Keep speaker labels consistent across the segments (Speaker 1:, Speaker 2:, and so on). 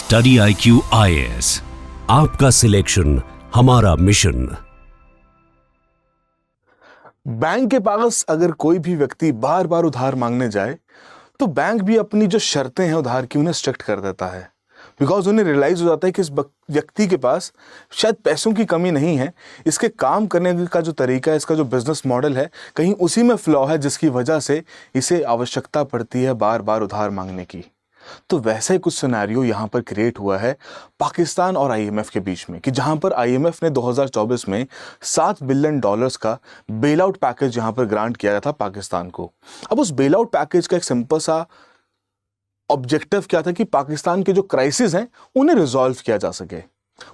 Speaker 1: Study IQ IAS, आपका selection हमारा mission.
Speaker 2: Bank के पास अगर कोई भी व्यक्ति बार बार उधार मांगने जाए तो बैंक भी अपनी जो शर्तें हैं उधार की उन्हें स्ट्रिक्ट कर देता है, बिकॉज उन्हें रियलाइज हो जाता है कि इस व्यक्ति के पास शायद पैसों की कमी नहीं है, इसके काम करने का जो तरीका है, इसका जो बिजनेस मॉडल है, कहीं उसी में फ्लॉ है जिसकी वजह से इसे आवश्यकता पड़ती है बार बार उधार मांगने की। तो वैसा ही कुछ सिनेरियो यहाँ पर क्रिएट हुआ है पाकिस्तान और IMF के बीच में, कि जहाँ पर IMF ने 2024 में $7 बिलियन का बेल आउट पैकेज यहाँ पर ग्रांट किया गया था पाकिस्तान को। अब उस बेल आउट पैकेज का एक सिंपल सा ऑब्जेक्टिव क्या था कि पाकिस्तान के जो क्राइसिस हैं उन्हें रिजॉल्व किया जा सके।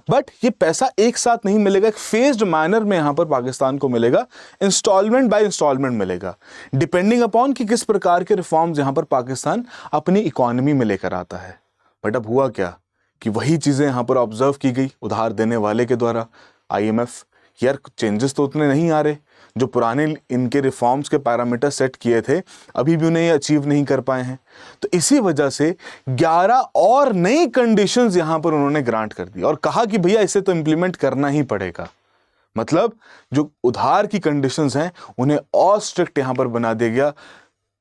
Speaker 2: बट ये पैसा एक साथ नहीं मिलेगा, एक फेज्ड मैनर में यहां पर पाकिस्तान को मिलेगा, इंस्टॉलमेंट बाय इंस्टॉलमेंट मिलेगा, डिपेंडिंग अपॉन कि किस प्रकार के रिफॉर्म्स यहां पर पाकिस्तान अपनी इकोनॉमी में लेकर आता है। बट अब हुआ क्या कि वही चीजें यहां पर ऑब्जर्व की गई उधार देने वाले के द्वारा, IMF, यार चेंजेस तो उतने नहीं आ रहे, जो पुराने इनके रिफॉर्म्स के पैरामीटर सेट किए थे अभी भी उन्हें ये अचीव नहीं कर पाए हैं। तो इसी वजह से 11 और नई कंडीशंस यहां पर उन्होंने ग्रांट कर दी और कहा कि भैया इसे तो इंप्लीमेंट करना ही पड़ेगा। मतलब जो उधार की कंडीशंस हैं उन्हें और स्ट्रिक्ट यहां पर बना दिया गया,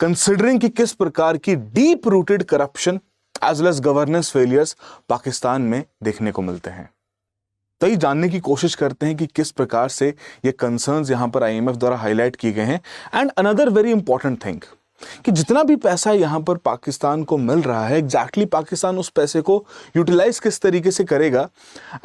Speaker 2: कंसिडरिंग कि किस प्रकार की deep rooted corruption as well as governance failures Pakistan में देखने को मिलते हैं। तो ये जानने की कोशिश करते हैं कि किस प्रकार से ये कंसर्न्स यहां पर IMF द्वारा हाईलाइट किए गए हैं। And another very important thing कि जितना भी पैसा यहां पर पाकिस्तान को मिल रहा है, एग्जैक्टली पाकिस्तान उस पैसे को यूटिलाइज किस तरीके से करेगा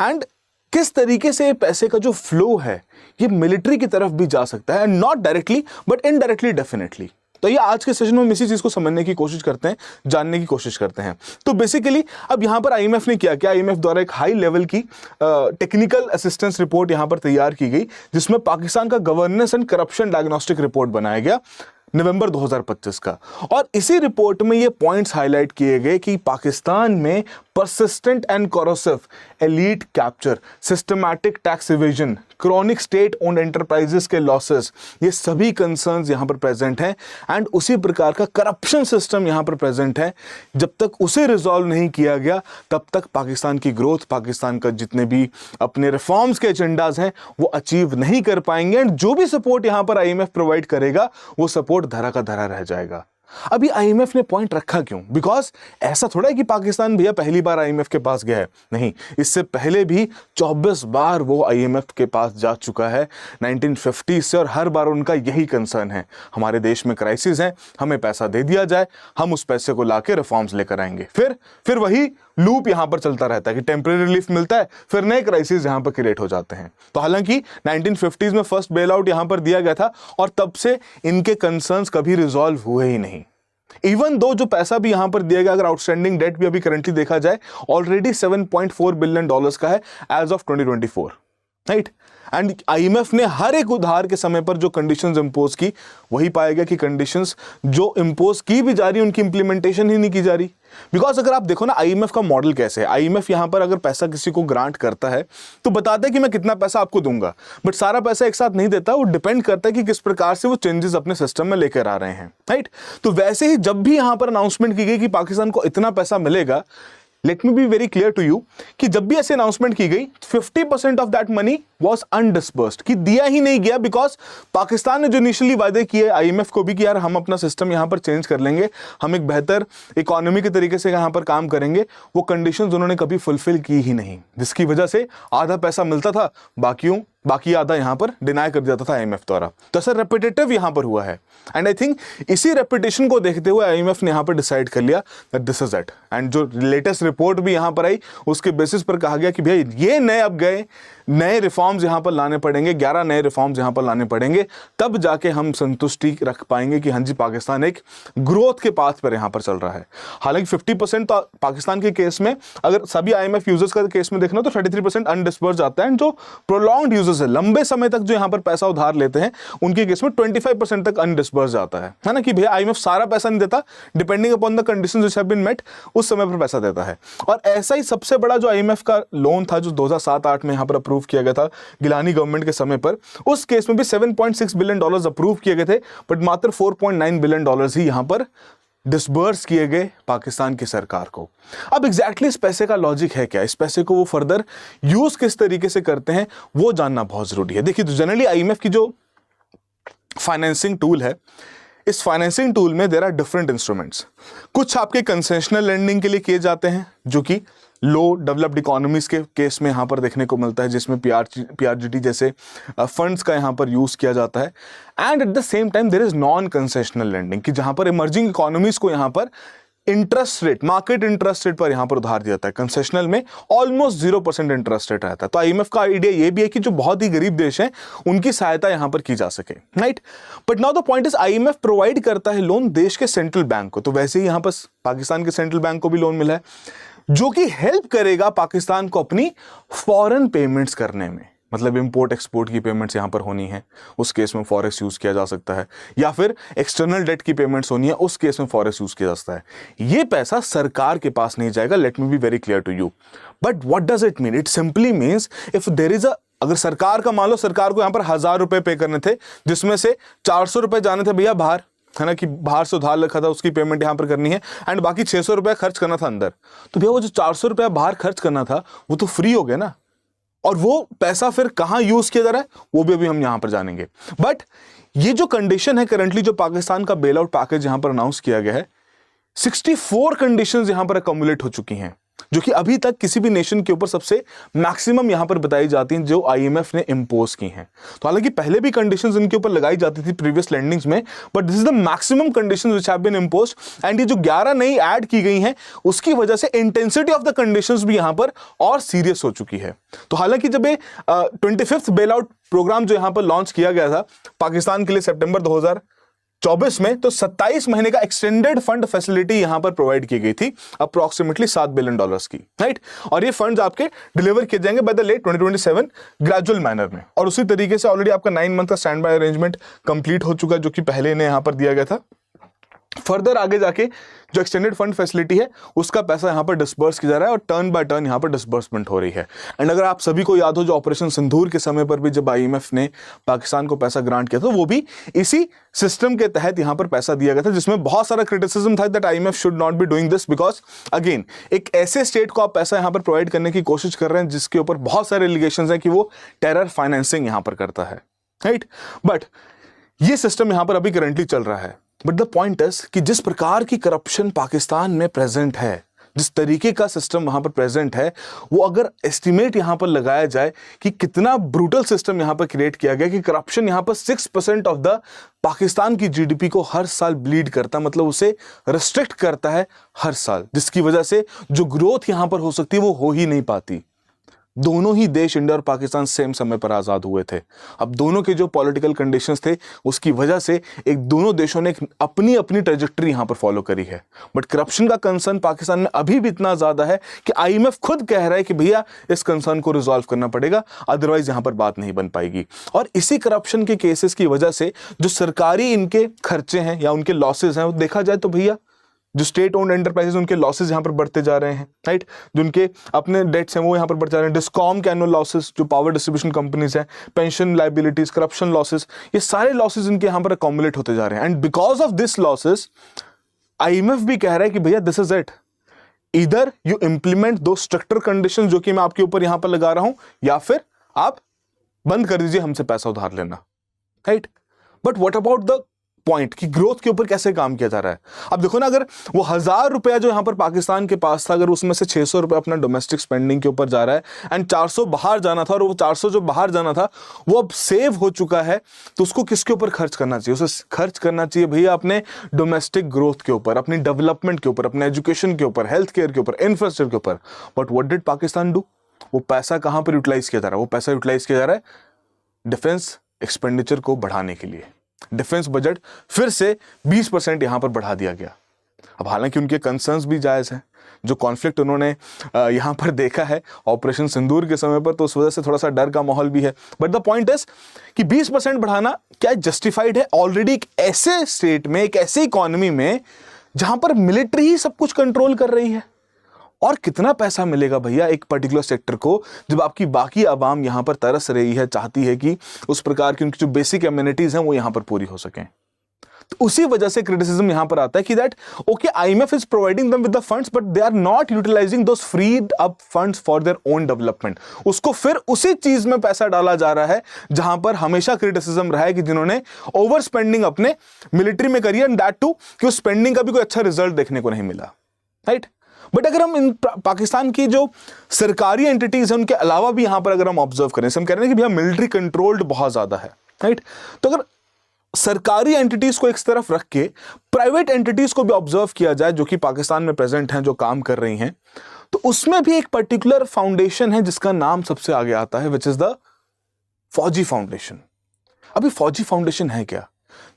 Speaker 2: एंड किस तरीके से पैसे का जो फ्लो है ये मिलिट्री की तरफ भी जा सकता है, and not directly but indirectly definitely. तो ये आज के सेशन में हम इसी चीज को समझने की कोशिश करते हैं, जानने की कोशिश करते हैं। तो बेसिकली अब यहां पर IMF ने किया क्या, IMF द्वारा एक हाई लेवल की टेक्निकल असिस्टेंस रिपोर्ट यहां पर तैयार की गई, जिसमें पाकिस्तान का governance and corruption diagnostic report बनाया गया नवंबर 2025 का। और इसी रिपोर्ट में ये पॉइंट्स हाईलाइट किए गए कि पाकिस्तान में persistent and corrosive elite capture, systematic tax evasion, chronic state owned enterprises के losses, ये सभी concerns यहाँ पर present हैं। एंड उसी प्रकार का करप्शन सिस्टम यहाँ पर प्रेजेंट है। जब तक उसे रिजॉल्व नहीं किया गया तब तक पाकिस्तान की ग्रोथ, पाकिस्तान का जितने भी अपने रिफॉर्म्स के एजेंडाज हैं वो अचीव नहीं कर पाएंगे, एंड जो भी सपोर्ट यहाँ पर IMF प्रोवाइड करेगा वो सपोर्ट धरा का धरा रह जाएगा। अभी IMF ने पॉइंट रखा क्यों? बिकॉज ऐसा थोड़ा है कि पाकिस्तान भैया पहली बार IMF के पास गया है, नहीं, इससे पहले भी 24 बार वो IMF के पास जा चुका है 1950 से, और हर बार उनका यही कंसर्न है, हमारे देश में क्राइसिस है, हमें पैसा दे दिया जाए, हम उस पैसे को लाके रिफॉर्म्स लेकर आएंगे। फिर वही लूप यहां पर चलता रहता है कि टेम्परेरी रिलीफ मिलता है, फिर नए क्राइसिस यहां पर क्रिएट हो जाते हैं। तो हालांकि 1950s में फर्स्ट बेल आउट यहां पर दिया गया था और तब से इनके कंसर्न्स कभी रिजॉल्व हुए ही नहीं। इवन दो जो पैसा भी यहां पर दिया गया, अगर आउटस्टैंडिंग डेट भी अभी करंटली देखा जाए ऑलरेडी $7.4 बिलियन का है as of 2024, right. And IMF ने हर एक उधार के समय पर जो कंडीशंस इंपोज की, वही पाया गया कि कंडीशंस जो इंपोज की भी जा रही उनकी इंप्लीमेंटेशन ही नहीं की जा रही। बिकॉज अगर आप देखो ना IMF का मॉडल कैसे है, IMF यहां पर अगर पैसा किसी को ग्रांट करता है तो बताता है कि मैं कितना पैसा आपको दूंगा, बट सारा पैसा एक साथ नहीं देता, वो डिपेंड करता है कि किस प्रकार से वो चेंजेस अपने सिस्टम में लेकर आ रहे हैं, राइट। तो वैसे ही जब भी यहां पर अनाउंसमेंट की गई कि पाकिस्तान को इतना पैसा मिलेगा, let me be very clear to you कि जब भी ऐसे अनाउंसमेंट की गई 50% of that money was undisbursed, कि दिया ही नहीं गया, बिकॉज पाकिस्तान ने जो इनिशियली वादे किए IMF को भी कि यार हम अपना सिस्टम यहां पर चेंज कर लेंगे, हम एक बेहतर इकोनॉमी के तरीके से यहां पर काम करेंगे, वो कंडीशंस उन्होंने कभी फुलफिल की ही नहीं, जिसकी वजह से आधा पैसा मिलता था, बाकी आधा यहां पर डिनाई कर दिया था IMF द्वारा। तो ऐसा रेपिटेटिव यहां पर हुआ है, एंड आई थिंक इसी रेपिटेशन को देखते हुए IMF ने यहां पर डिसाइड कर लिया that this is it. And जो लेटेस्ट रिपोर्ट भी यहां पर आई उसके बेसिस पर कहा गया कि भैया ये नए रिफॉर्म्स यहां पर लाने पड़ेंगे, 11 नए रिफॉर्म्स यहां पर लाने पड़ेंगे, तब जाके हम संतुष्टि रख पाएंगे कि हाँ जी पाकिस्तान एक ग्रोथ के पाथ पर यहां पर चल रहा है। हालांकि 50% तो पाकिस्तान के केस में, अगर सभी IMF यूजर्स का केस में देखना तो 33% अनडिस्बर्स्ड आता है, एंड जो प्रोलॉन्ग्ड यूजर्स है, लंबे समय तक जो यहां पर पैसा उधार लेते हैं, उनके केस में 25% तक अनडिस्बर्स्ड आता है ना, कि भैया IMF सारा पैसा नहीं देता, depending upon the conditions which have been met उस समय पर पैसा देता है। और ऐसा ही सबसे बड़ा जो IMF का लोन था जो 2007-8 में यहां पर अप्रूव किया गया था गिलानी गवर्नमेंट के समय पर, उस केस में भी $7.6 बिलियन अप्रूव किए गए थे, बट मात्र $4.9 बिलियन ही यहां पर डिसबर्स किए गए पाकिस्तान की सरकार को। अब एग्जैक्टली इस पैसे का लॉजिक है क्या, इस पैसे को वो फर्दर यूज किस तरीके से करते हैं वो जानना बहुत जरूरी है। देखिए, तो जनरली आईएमएफ की जो फाइनेंसिंग टूल है, इस फाइनेंसिंग टूल में देयर आर डिफरेंट इंस्ट्रूमेंट्स। कुछ आपके कंसेशनल लेंडिंग के लिए किए जाते हैं, जो कि लो डेवलप्ड इकोनॉमीज के केस में यहाँ पर देखने को मिलता है, जिसमें पीआरजीटी जैसे फंड्स का यहाँ पर यूज किया जाता है। And at the same time there is non concessional lending, कि जहाँ पर इमर्जिंग इकोनॉमीज को यहाँ पर interest rate, market interest rate पर यहां पर उधार दिया जाता है। कंसेशनल में ऑलमोस्ट 0% इंटरेस्ट रेट रहता है। तो आईएमएफ का आइडिया ये भी है कि जो बहुत ही गरीब देश हैं उनकी सहायता यहां पर की जा सके, right. But now the point is, IMF provide करता है लोन देश के सेंट्रल बैंक को, तो वैसे ही यहां पर पाकिस्तान के सेंट्रल बैंक को भी लोन मिला है, जो कि हेल्प करेगा पाकिस्तान को अपनी फॉरेन पेमेंट्स करने में। मतलब इंपोर्ट एक्सपोर्ट की पेमेंट्स यहां पर होनी है, उस केस में फॉरेक्स यूज किया जा सकता है, या फिर एक्सटर्नल डेट की पेमेंट्स होनी है, उस केस में फॉरेक्स यूज किया जा सकता है। ये पैसा सरकार के पास नहीं जाएगा, let me be very clear to you. But what does it mean? It simply means if there is अगर सरकार का, मान लो सरकार को यहां पर 1000 रुपए पे करने थे, जिसमें से 400 रुपए जाने थे भैया बाहर, है ना, कि बाहर से उधार रखा था उसकी पेमेंट यहां पर करनी है, एंड बाकी 600 रुपया खर्च करना था अंदर, तो भैया वो जो 400 रुपया बाहर खर्च करना था वो तो फ्री हो गया ना। और वो पैसा फिर कहां यूज किया जा रहा है वो भी अभी हम यहां पर जानेंगे। बट ये जो कंडीशन है करंटली, जो पाकिस्तान का बेल आउट पैकेज यहां पर अनाउंस किया गया है, 64 कंडीशंस यहां पर अकोमुलेट हो चुकी हैं, जो कि अभी तक किसी भी नेशन के ऊपर सबसे मैक्सिमम यहां पर बताई जाती हैं, जो आईएमएफ ने इंपोज की हैं। तो हालांकि पहले भी कंडीशंस इनके ऊपर लगाई जाती थी प्रीवियस लैंडिंग्स में, but this is the maximum conditions which have been imposed. And ये जो 11 नई ऐड की गई हैं, उसकी वजह से इंटेंसिटी ऑफ द कंडीशंस भी यहां पर और सीरियस हो चुकी है। तो हालांकि जब ये 25th बेल आउट प्रोग्राम जो यहां पर लॉन्च किया गया था पाकिस्तान के लिए सितंबर 2024 में, तो 27 महीने का एक्सटेंडेड फंड फैसिलिटी यहां पर प्रोवाइड की गई थी, अप्रोक्सीमेटली $7 बिलियन की, राइट। और ये फंड्स आपके डिलीवर किए जाएंगे by the late 2027 gradual manner में। और उसी तरीके से ऑलरेडी आपका 9 मंथ का स्टैंड बाय अरेंजमेंट कंप्लीट हो चुका है, जो कि पहले इन्हें यहां पर दिया गया था। फर्दर आगे जाके जो एक्सटेंडेड फंड फैसिलिटी है उसका पैसा यहां पर डिस्बर्स किया जा रहा है, और टर्न बाय टर्न यहां पर डिस्बर्समेंट हो रही है। एंड अगर आप सभी को याद हो, जो ऑपरेशन सिंदूर के समय पर भी जब आईएमएफ ने पाकिस्तान को पैसा ग्रांट किया था, वो भी इसी सिस्टम के तहत यहां पर पैसा दिया गया था, जिसमें बहुत सारा क्रिटिसिज्म था that IMF should not be doing this, because again एक ऐसे स्टेट को आप पैसा यहां पर प्रोवाइड करने की कोशिश कर रहे हैं जिसके ऊपर बहुत सारे एलिगेशंस हैं कि वो टेरर फाइनेंसिंग यहां पर करता है, राइट। बट ये सिस्टम यहां पर अभी करंटली चल रहा है। बट द पॉइंट इज कि जिस प्रकार की करप्शन पाकिस्तान में प्रेजेंट है, जिस तरीके का सिस्टम वहां पर प्रेजेंट है, वो अगर एस्टिमेट यहां पर लगाया जाए कि कितना ब्रूटल सिस्टम यहां पर क्रिएट किया गया, कि करप्शन यहां पर 6% ऑफ द पाकिस्तान की जीडीपी को हर साल ब्लीड करता, मतलब उसे रिस्ट्रिक्ट करता है हर साल, जिसकी वजह से जो ग्रोथ यहां पर हो सकती है वो हो ही नहीं पाती। दोनों ही देश, इंडिया और पाकिस्तान, सेम समय पर आजाद हुए थे। अब दोनों के जो पॉलिटिकल कंडीशंस थे उसकी वजह से एक दोनों देशों ने अपनी अपनी ट्रेजेक्टरी यहां पर फॉलो करी है। बट करप्शन का कंसर्न पाकिस्तान में अभी भी इतना ज्यादा है कि आईएमएफ खुद कह रहा है कि भैया इस कंसर्न को रिजॉल्व करना पड़ेगा, अदरवाइज यहां पर बात नहीं बन पाएगी। और इसी करप्शन के केसेस की वजह से जो सरकारी इनके खर्चे हैं या उनके लॉसेज हैं, वो देखा जाए तो भैया जो स्टेट ओन्ड एंटरप्राइजेस, उनके लॉसेस यहां पर बढ़ते जा रहे हैं, राइट। जो उनके अपने डेट्स हैं वो यहां पर बढ़ते जा रहे हैं। डिस्कॉम के एनुअल लॉसेस, जो पावर डिस्ट्रीब्यूशन कंपनीज हैं, पेंशन लायबिलिटीज, करप्शन लॉसेस, ये सारे लॉसेस इनके यहां पर अकोमुलेट होते जा रहे हैं। And because of this losses IMF भी कह रहा है कि भैया दिस इज इट, इधर यू इंप्लीमेंट दो स्ट्रक्चर कंडीशन जो कि मैं आपके ऊपर यहां पर लगा रहा हूं, या फिर आप बंद कर दीजिए हमसे पैसा उधार लेना, right. But what about the point कि ग्रोथ के ऊपर कैसे काम किया जा रहा है? अब देखो ना, अगर वो 1000 रुपया जो यहां पर पाकिस्तान के पास था, अगर उसमें से 600 रुपया अपना डोमेस्टिक स्पेंडिंग के ऊपर जा रहा है एंड 400 बाहर जाना था, और वो 400 जो बाहर जाना था वो अब सेव हो चुका है, तो उसको किसके ऊपर खर्च करना चाहिए? उसे खर्च करना चाहिए भैया अपने डोमेस्टिक ग्रोथ के ऊपर, अपनी डेवलपमेंट के ऊपर, अपने एजुकेशन के ऊपर, हेल्थ केयर के ऊपर, इंफ्रास्ट्रक्चर के ऊपर। But what did Pakistan do? वो पैसा कहां पर यूटिलाइज किया जा रहा है? वो पैसा यूटिलाइज किया जा रहा है डिफेंस एक्सपेंडिचर को बढ़ाने के लिए। डिफेंस बजट फिर से 20% यहां पर बढ़ा दिया गया। अब हालांकि उनके कंसर्न्स भी जायज हैं, जो कॉन्फ्लिक्ट उन्होंने यहां पर देखा है ऑपरेशन सिंदूर के समय पर, तो उस वजह से थोड़ा सा डर का माहौल भी है। बट द पॉइंट इज कि 20% बढ़ाना क्या जस्टिफाइड है? ऑलरेडी एक ऐसे स्टेट में, एक ऐसे इकोनॉमी में जहां पर मिलिट्री ही सब कुछ कंट्रोल कर रही है। और कितना पैसा मिलेगा भैया एक पर्टिकुलर सेक्टर को, जब आपकी बाकी आवाम यहां पर तरस रही है, चाहती है कि उस प्रकार की उनकी जो बेसिक एमिनिटीज हैं वो यहां पर पूरी हो सकें। तो उसी वजह से क्रिटिसिज्म यहां पर आता है कि that okay IMF is providing them with the funds but they are not utilising those freed up funds for their own development. उसको फिर उसी चीज में पैसा डाला जा रहा है जहां पर हमेशा क्रिटिसिज्म रहा है कि जिन्होंने ओवर स्पेंडिंग अपने मिलिट्री में करी एंड दैट टू कि उस स्पेंडिंग का भी कोई अच्छा रिजल्ट देखने को नहीं मिला, राइट। बट अगर हम इन पाकिस्तान की जो सरकारी एंटिटीज हैं उनके अलावा भी यहां पर अगर हम ऑब्जर्व करें, हम कह रहे हैं कि भैया मिलिट्री कंट्रोल्ड बहुत ज्यादा है, राइट। तो अगर सरकारी एंटिटीज को एक तरफ रख के प्राइवेट एंटिटीज को भी ऑब्जर्व किया जाए जो कि पाकिस्तान में प्रेजेंट हैं, जो काम कर रही हैं, तो उसमें भी एक पर्टिकुलर फाउंडेशन है जिसका नाम सबसे आगे आता है, विच इज द फौजी फाउंडेशन। अभी फौजी फाउंडेशन है क्या?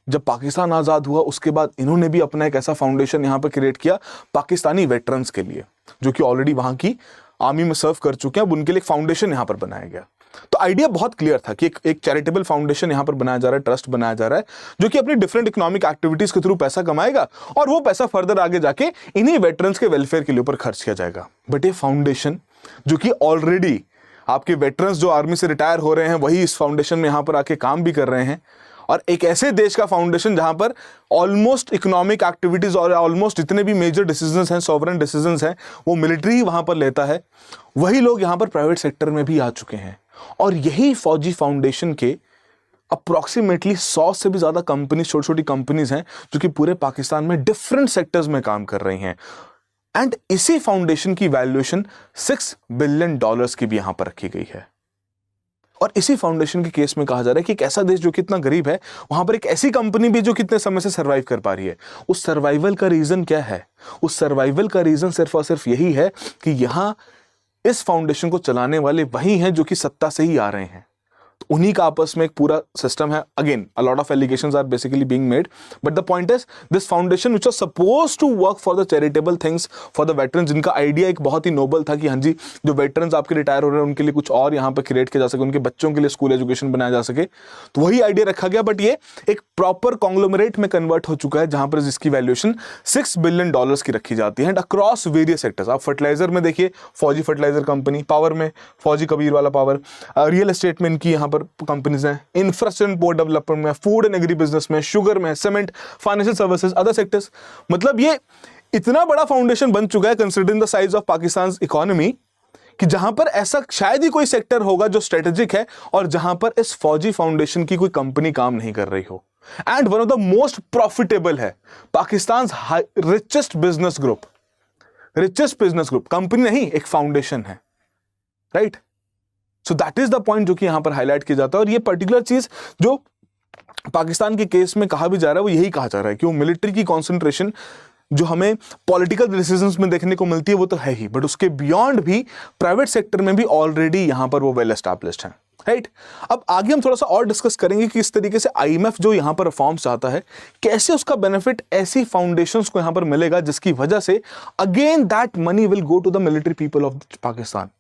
Speaker 2: जब पाकिस्तान आजाद हुआ उसके बाद इन्होंने भी अपना एक ऐसा फाउंडेशन यहां पर क्रिएट किया पाकिस्तानी वेटरन्स के लिए, जो कि ऑलरेडी वहां की आर्मी में सर्व कर चुके हैं। अब उनके लिए एक फाउंडेशन यहां पर बनाया गया। तो आइडिया बहुत क्लियर था कि एक चैरिटेबल फाउंडेशन यहां पर बनाया जा रहा है, ट्रस्ट बनाया जा रहा है, जो कि अपनी डिफरेंट इकोनॉमिक एक्टिविटीज के थ्रू पैसा कमाएगा और वो पैसा फर्दर आगे जाके इन्हीं वेटरन्स के वेलफेयर के लिए ऊपर खर्च किया जाएगा। बट ये फाउंडेशन जो कि ऑलरेडी आपके वेटरन्स जो आर्मी से रिटायर हो रहे हैं वही इस फाउंडेशन में यहां पर आके काम भी कर रहे हैं, और एक ऐसे देश का फाउंडेशन जहां पर ऑलमोस्ट इकोनॉमिक एक्टिविटीज और ऑलमोस्ट जितने भी मेजर डिसीजंस हैं, सॉवरेन डिसीजंस हैं, वो मिलिट्री वहां पर लेता है, वही लोग यहां पर प्राइवेट सेक्टर में भी आ चुके हैं। और यही फौजी फाउंडेशन के अप्रोक्सीमेटली 100 से भी ज्यादा कंपनी, छोटी छोटी कंपनीज हैं जो कि पूरे पाकिस्तान में डिफरेंट सेक्टर्स में काम कर रही हैं। एंड इसी फाउंडेशन की वैल्यूएशन $6 बिलियन की भी यहां पर रखी गई है। और इसी फाउंडेशन के केस में कहा जा रहा है कि एक ऐसा देश जो कितना गरीब है, वहां पर एक ऐसी कंपनी भी जो कितने समय से सर्वाइव कर पा रही है। उस सर्वाइवल का रीजन क्या है? उस सर्वाइवल का रीजन सिर्फ और सिर्फ यही है कि यहां इस फाउंडेशन को चलाने वाले वही हैं जो कि सत्ता से ही आ रहे हैं। तो उन्हीं का आपस में एक पूरा सिस्टम है। Again a lot of allegations are basically being made, but the point is this foundation which was supposed to work for the charitable things for the veterans, जिनका आइडिया एक बहुत ही नोबल था कि हाँ जी जो वेटरन्स आपके retire हो रहे हैं उनके लिए कुछ और यहाँ पर क्रिएट किया जा सके, उनके बच्चों के लिए स्कूल एजुकेशन बनाया जा सके, तो वही आइडिया रखा गया। बट ये एक प्रॉपर कॉन्ग्लोमरेट में कन्वर्ट हो चुका है जहां पर जिसकी वैल्यूएशन $6 बिलियन की रखी जाती है अक्रॉस वेरियस सेक्टर्स। आप फर्टिलाइजर में देखिए फौजी फर्टिलाइजर कंपनी, पावर में फौजी कबीर वाला पावर, रियल एस्टेट में इनकी यहाँ पर कंपनीज हैं, इंफ्रास्ट्रक्चर पोर्ट डेवलपमेंट में, फूड एंड एग्री बिजनेस में, शुगर में, cement, financial services, other sectors. मतलब ये इतना बड़ा फाउंडेशन बन चुका है considering the size of Pakistan economy कि जहां पर ऐसा शायद ही कोई सेक्टर होगा जो स्ट्रेटेजिक है और जहां पर इस फौजी फाउंडेशन की कोई कंपनी काम नहीं कर रही हो। And one of the most profitable है Pakistan richest business group, company नहीं एक फाउंडेशन है, right. So that is the point जो कि यहां पर हाईलाइट किया जाता है। और ये पर्टिकुलर चीज जो पाकिस्तान के केस में कहा भी जा रहा है वो यही कहा जा रहा है कि वो मिलिट्री की कॉन्सेंट्रेशन जो हमें पॉलिटिकल डिसीजंस में देखने को मिलती है वो तो है ही, बट उसके बियॉन्ड भी प्राइवेट सेक्टर में भी ऑलरेडी यहां पर वो वेल एस्टैब्लिश्ड है, राइट। अब आगे हम थोड़ा सा और डिस्कस करेंगे कि इस तरीके से आईएमएफ जो यहां पर रिफॉर्म्स चाहता है कैसे उसका बेनिफिट ऐसी फाउंडेशंस को यहां पर मिलेगा जिसकी वजह से again that money will go to the military people of Pakistan.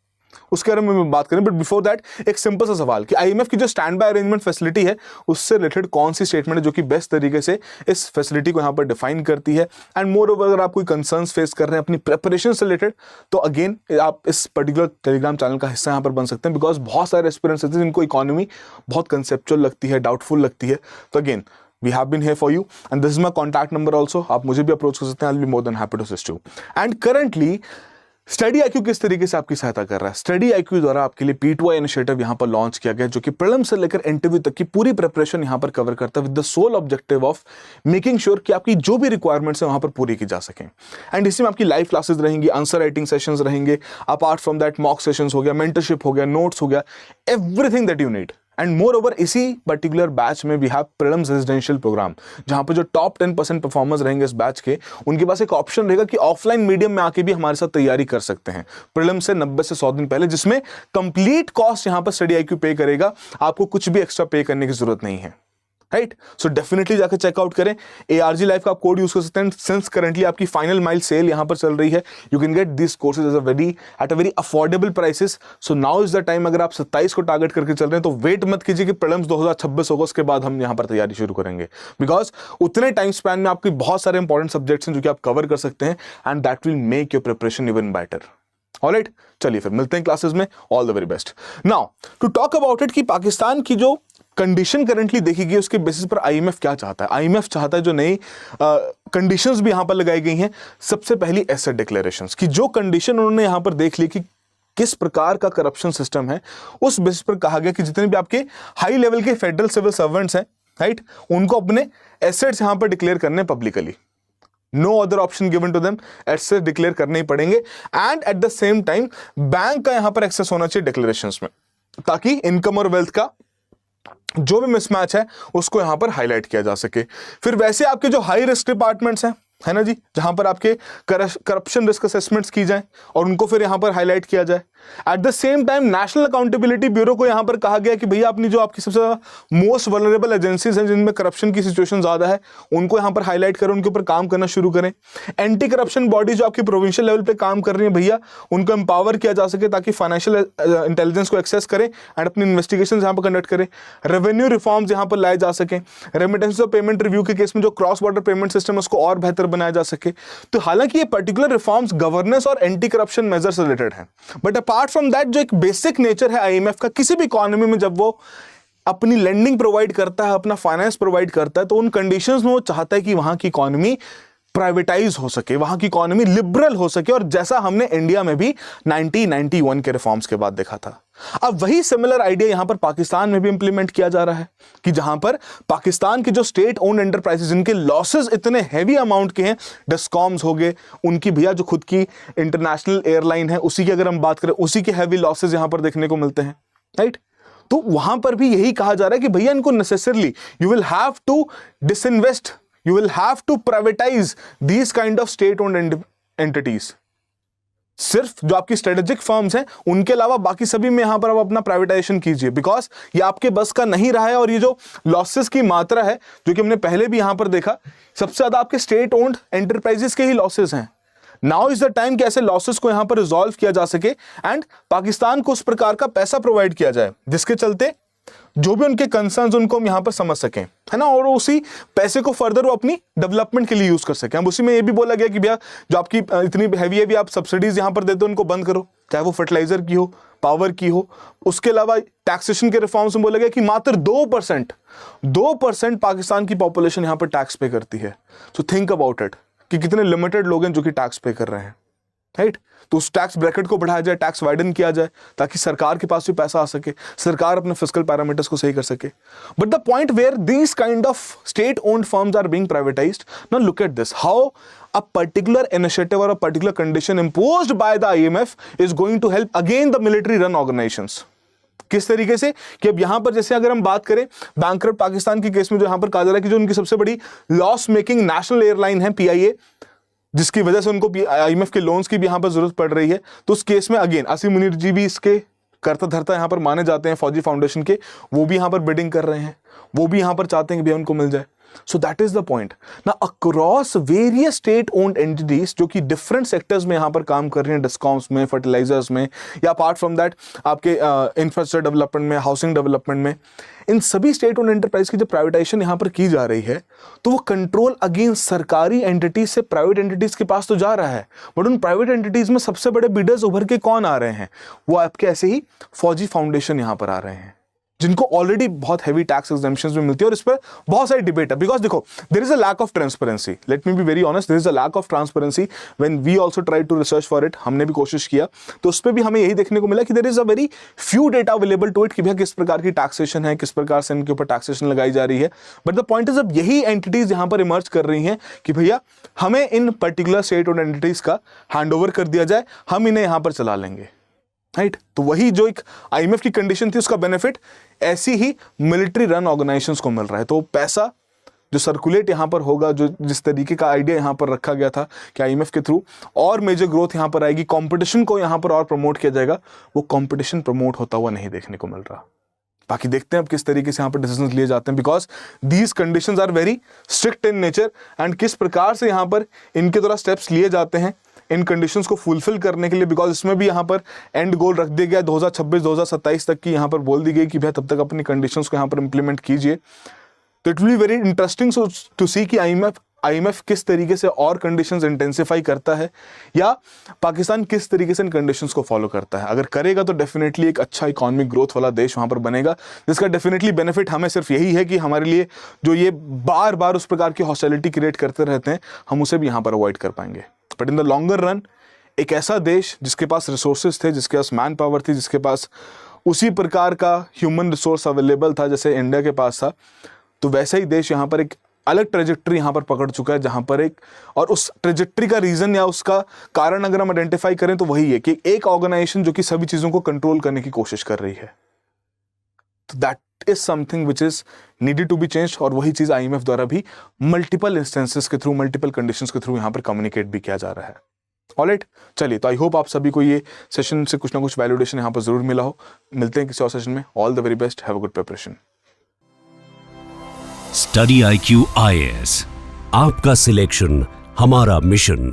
Speaker 2: उसके बारे में बात करें, बट बिफोर दैट एक सिंपल सा सवाल कि आईएमएफ की जो स्टैंड बाय अरेंजमेंट फैसिलिटी है उससे रिलेटेड कौन सी स्टेटमेंट है जो कि बेस्ट तरीके से इस फैसिलिटी को यहां पर डिफाइन करती है। एंड मोर ओवर अगर आप कोई कंसर्न्स फेस कर रहे हैं अपनी प्रिपरेशन से रिलेटेड तो अगेन आप इस पर्टिकुलर टेलीग्राम चैनल का हिस्सा यहां पर बन सकते हैं, बिकॉज बहुत सारे एस्पिरेंट्स हैं जिनको इकोनॉमी बहुत कंसेप्चुअल लगती है, डाउटफुल लगती है। तो again we have been here for you and this is my contact number also, आप मुझे भी अप्रोच कर सकते हैं, I'll be more than happy to assist you। and currently study IQ किस तरीके से आपकी सहायता कर रहा है? स्टडी आईक्यू द्वारा आपके लिए P2I इनिशिएटिव यहां पर लॉन्च किया गया जो कि प्रीलिम्स से लेकर इंटरव्यू तक की पूरी प्रिपरेशन यहां पर कवर करता है with the sole objective of making sure कि आपकी जो भी रिक्वायरमेंट्स है वहां पर पूरी की जा सकें। एंड इसी में आपकी लाइव क्लासेस रहेंगी, आंसर राइटिंग सेशंस रहेंगे, apart from that mock sessions हो गया, मेंटरशिप हो गया, नोट्स हो गया, everything that you need. And moreover इसी पर्टिकुलर बैच में we have prelims residential programme जहां पर जो टॉप 10% परफॉर्मर्स रहेंगे इस बैच के, उनके पास एक ऑप्शन रहेगा कि ऑफलाइन मीडियम में आके भी हमारे साथ तैयारी कर सकते हैं प्रीलिम्स से 90 से 100 दिन पहले, जिसमें कंप्लीट कॉस्ट यहां पर स्टडी आईक्यू पे करेगा, आपको कुछ भी एक्स्ट्रा पे करने की जरूरत नहीं है, राइट। सो डेफिनेटली जाकर चेकआउट करें। ARG लाइफ का आप कोड यूज कर सकते हैं। सिंस करंटली आपकी फाइनल माइल सेल यहां पर चल रही है, you can get this courses at a very affordable prices. So now is the time. अगर आप 27 को टारगेट करके चल रहे हैं तो वेट मत कीजिए कि प्रीलिम्स 2026 होगा उसके बाद हम यहां पर तैयारी शुरू करेंगे, बिकॉज उतने टाइम स्पैन में आपके बहुत सारे इंपॉर्टेंट सब्जेक्ट्स हैं जो कि आप कवर कर सकते हैं and that will make your preparation even better. Alright, चलिए फिर मिलते हैं क्लासेस में। All the very best. Now to talk about it कि पाकिस्तान की जो कंडीशन करंटली देखी गई उसके बेसिस पर आईएमएफ क्या चाहता है। आईएमएफ चाहता है जो नई कंडीशंस भी यहां पर लगाई गई हैं, सबसे पहली एसेट डिक्लेरेशंस की जो कंडीशन उन्होंने यहां पर देख ली कि किस प्रकार का करप्शन सिस्टम है, उस बेसिस पर कहा गया कि जितने भी आपके हाई लेवल के फेडरल सिविल सर्वेंट्स हैं, राइट, उनको अपने एसेट्स यहां पर डिक्लेयर करने publicly, no other option given to them, assets declare करने ही पड़ेंगे। And at the same time bank का यहां पर एक्सेस होना चाहिए डिक्लेरेशंस में, ताकि इनकम और वेल्थ का जो भी मिसमैच है उसको यहां पर हाईलाइट किया जा सके। फिर वैसे आपके जो हाई रिस्क डिपार्टमेंट्स हैं, है ना जी, जहां पर आपके करप्शन रिस्क असेसमेंट्स की जाए और उनको फिर यहां पर हाईलाइट किया जाए। Eight the same time national accountability bureau को यहां पर कहा गया कि भैया अपनी जो आपकी सबसे मोस्ट वल्नरेबल एजेंसीज हैं जिनमें करप्शन की सिचुएशन ज्यादा है, उनको यहां पर हाईलाइट करें, उनके ऊपर काम करना शुरू करें। एंटी करप्शन बॉडी जो आपकी प्रोविंशियल लेवल पे काम कर रही है भैया, उनको एम्पावर किया जा सके ताकि फाइनेंशियल इंटेलिजेंस को एक्सेस करें एंड अपनी इन्वेस्टिगेशन यहां पर कंडक्ट करें। रेवेन्यू रिफॉर्म्स यहां पर लाए जा सकें। रेमिटेंस ऑफ पेमेंट रिव्यू के केस में जो क्रॉस बॉर्डर पेमेंट सिस्टम है उसको और बेहतर बनाया जा सके। तो हालांकि ये पर्टिकुलर रिफॉर्म्स गवर्नेंस और एंटी करप्शन मेजर से रिलेटेड है, बट अपार्ट फ्रॉम दैट जो एक बेसिक नेचर है आईएमएफ का, किसी भी इकोनॉमी में जब वो अपनी लेंडिंग प्रोवाइड करता है, अपना फाइनेंस प्रोवाइड करता है, तो उन कंडीशंस में वो चाहता है कि वहां की इकोनॉमी प्राइवेटाइज हो सके, वहां की इकोनॉमी लिबरल हो सके, और जैसा हमने इंडिया में भी 1991 के रिफॉर्म्स के बाद देखा था। अब वही सिमिलर आइडिया यहां पर पाकिस्तान में भी इंप्लीमेंट किया जा रहा है कि जहां पर पाकिस्तान के जो स्टेट ओन्ड एंटरप्राइजेस जिनके लॉसेस इतने हैवी अमाउंट के हैं, डिस्कॉम्स हो गए, उनकी भैया जो खुद की इंटरनेशनल एयरलाइन है उसी की अगर हम बात करें, उसी के हैवी लॉसेस यहां पर देखने को मिलते हैं, राइट। तो वहां पर भी यही कहा जा रहा है कि भैया इनको necessarily you will have to disinvest, you will have to privatize these kind of state owned entities। सिर्फ जो आपकी स्ट्रेटेजिक फर्म्स हैं उनके अलावा बाकी सभी में यहां पर आप अपना प्राइवेटाइजेशन कीजिए, बिकॉज ये आपके बस का नहीं रहा है। और ये जो लॉसेस की मात्रा है जो कि हमने पहले भी यहां पर देखा, सबसे ज्यादा आपके स्टेट ओन्ड एंटरप्राइजेस के ही लॉसेस हैं। नाउ इज द टाइम कि ऐसे लॉसेस को यहां पर रिजॉल्व किया जा सके एंड पाकिस्तान को उस प्रकार का पैसा प्रोवाइड किया जाए जिसके चलते जो भी उनके कंसर्न्स उनको हम यहां पर समझ सकें, है ना, और उसी पैसे को फर्दर वो अपनी डेवलपमेंट के लिए यूज कर सकें। अब उसी में ये भी बोला गया कि भैया जो आपकी इतनी हैवी आप सब्सिडीज यहां पर देते हो उनको बंद करो, चाहे वो फर्टिलाइजर की हो, पावर की हो। उसके अलावा टैक्सेशन के रिफॉर्म्स में बोला गया कि मात्र 2% पाकिस्तान की पॉपुलेशन यहां पर टैक्स पे करती है। सो थिंक अबाउट इट कि कितने लिमिटेड लोग हैं जो कि टैक्स पे कर रहे हैं, राइट। तो उस टैक्स ब्रैकेट को बढ़ाया जाए, टैक्स वाइडन किया जाए ताकि सरकार के पास भी पैसा आ सके, सरकार अपने फिस्कल पैरामीटर्स को सही कर सके। But the point where these kind of state owned firms are being privatised, now look at this, how a particular initiative और a particular condition imposed by the IMF is going to help again the military run organisations. किस तरीके से कि अब यहां पर जैसे अगर हम बात करें बैंकरप्ट पाकिस्तान के केस में, जो यहां पर कहा जा रहा है कि जो उनकी सबसे बड़ी लॉस मेकिंग नेशनल एयरलाइन है पीआईए, जिसकी वजह से उनको आईएमएफ के लोन्स की भी यहां पर जरूरत पड़ रही है, तो उस केस में अगेन असीम मुनीर जी भी इसके करता धरता यहां पर माने जाते हैं फौजी फाउंडेशन के, वो भी यहां पर बिडिंग कर रहे हैं, वो भी यहां पर चाहते हैं कि भैया उनको मिल जाए। So that is the point ना, across various state owned entities जो कि डिफरेंट सेक्टर्स में यहां पर काम कर रही हैं, डिस्कॉम्स में, फर्टिलाइजर्स में, या अपार्ट फ्रॉम दैट आपके इंफ्रास्ट्रक्चर डेवलपमेंट में, हाउसिंग डेवलपमेंट में, इन सभी स्टेट ओन्ड एंटरप्राइज की जब प्राइवेटाइजेशन यहां पर की जा रही है तो वो कंट्रोल अगेन सरकारी एंटिटीज से प्राइवेट एंटिटीज के पास तो जा रहा है, बट उन प्राइवेट एंटिटीज में सबसे बड़े बिडर्स उभर के कौन आ रहे हैं? वो आपके ऐसे ही फौजी फाउंडेशन यहां पर आ रहे हैं, जिनको ऑलरेडी बहुत हैवी टैक्स एग्जेम्पशंस भी मिलती है। और इस पर बहुत सारी डिबेट है, बिकॉज देखो there is a lack of transparency, let me be very honest, there is a lack of transparency when we also try to research for it. हमने भी कोशिश किया तो उस पर भी हमें यही देखने को मिला कि there is a very few data available to it कि भैया किस प्रकार की टैक्सेशन है, किस प्रकार से इनके ऊपर टैक्सेशन लगाई जा रही है। बट द पॉइंट इज अब यही एंटिटीज यहां पर इमर्ज कर रही हैं कि भैया हमें इन पर्टिकुलर स्टेट और एंटिटीज का हैंड ओवर कर दिया जाए, हम इन्हें यहां पर चला लेंगे, राइट। तो वही जो एक आईएमएफ की कंडीशन थी उसका बेनिफिट ऐसी ही मिलिट्री रन ऑर्गेनाइजेशंस को मिल रहा है। तो पैसा जो सर्कुलेट यहां पर होगा, जो जिस तरीके का आइडिया यहां पर रखा गया था कि आईएमएफ के थ्रू और मेजर ग्रोथ यहां पर आएगी, कंपटीशन को यहां पर और प्रमोट किया जाएगा, वो कंपटीशन प्रमोट होता हुआ नहीं देखने को मिल रहा। बाकी देखते हैं अब किस तरीके से यहां पर डिसीजंस लिए जाते हैं, because these conditions are very strict in nature and किस प्रकार से यहां पर इनके द्वारा स्टेप्स लिए जाते हैं इन कंडीशंस को फुलफिल करने के लिए, बिकॉज इसमें भी यहां पर एंड गोल रख दिया गया 2026-2027 तक की, यहां पर बोल दी गई कि भैया तब तक अपनी कंडीशंस को यहां पर इंप्लीमेंट कीजिए। तो it will be very interesting to see कि आईएमएफ आईएमएफ किस तरीके से और कंडीशंस इंटेंसिफाई करता है, या पाकिस्तान किस तरीके से इन कंडीशंस को फॉलो करता है। अगर करेगा तो डेफिनेटली एक अच्छा इकोनॉमिक ग्रोथ वाला देश वहां पर बनेगा, जिसका डेफिनेटली बेनिफिट हमें सिर्फ यही है कि हमारे लिए जो ये बार बार उस प्रकार की हॉस्टिलिटी क्रिएट करते रहते हैं, हम उसे भी यहाँ पर अवॉइड कर पाएंगे। But in the longer run एक ऐसा देश जिसके पास रिसोर्सेज थे, जिसके पास मैन पावर थी, जिसके पास उसी प्रकार का ह्यूमन रिसोर्स अवेलेबल था जैसे इंडिया के पास था, तो वैसा ही देश यहाँ पर एक अलग ट्रेजेक्ट्री यहाँ पर पकड़ चुका है, जहाँ पर और उस ट्रेजेक्ट्री का रीजन या उसका कारण अगर हम आइडेंटिफाई करें तो वही है कि एक ऑर्गेनाइजेशन जो कि सभी चीजों को कंट्रोल करने की कोशिश कर रही है। तो that is something which is needed to be change, और वही चीज आईएमएफ द्वारा भी मल्टीपल इंस्टेंसेस के थ्रू, मल्टीपल कंडीशंस के थ्रू यहाँ पर कम्युनिकेट भी किया जा रहा है। ऑलराइट, चलिए, तो आई होप आप सभी को ये सेशन से कुछ ना कुछ वैल्यूडेशन यहाँ पर जरूर मिला हो। मिलते हैं किसी और सेशन में। All the very best, have a good preparation.
Speaker 1: Study IQ IAS, आपका सिलेक्शन हमारा मिशन।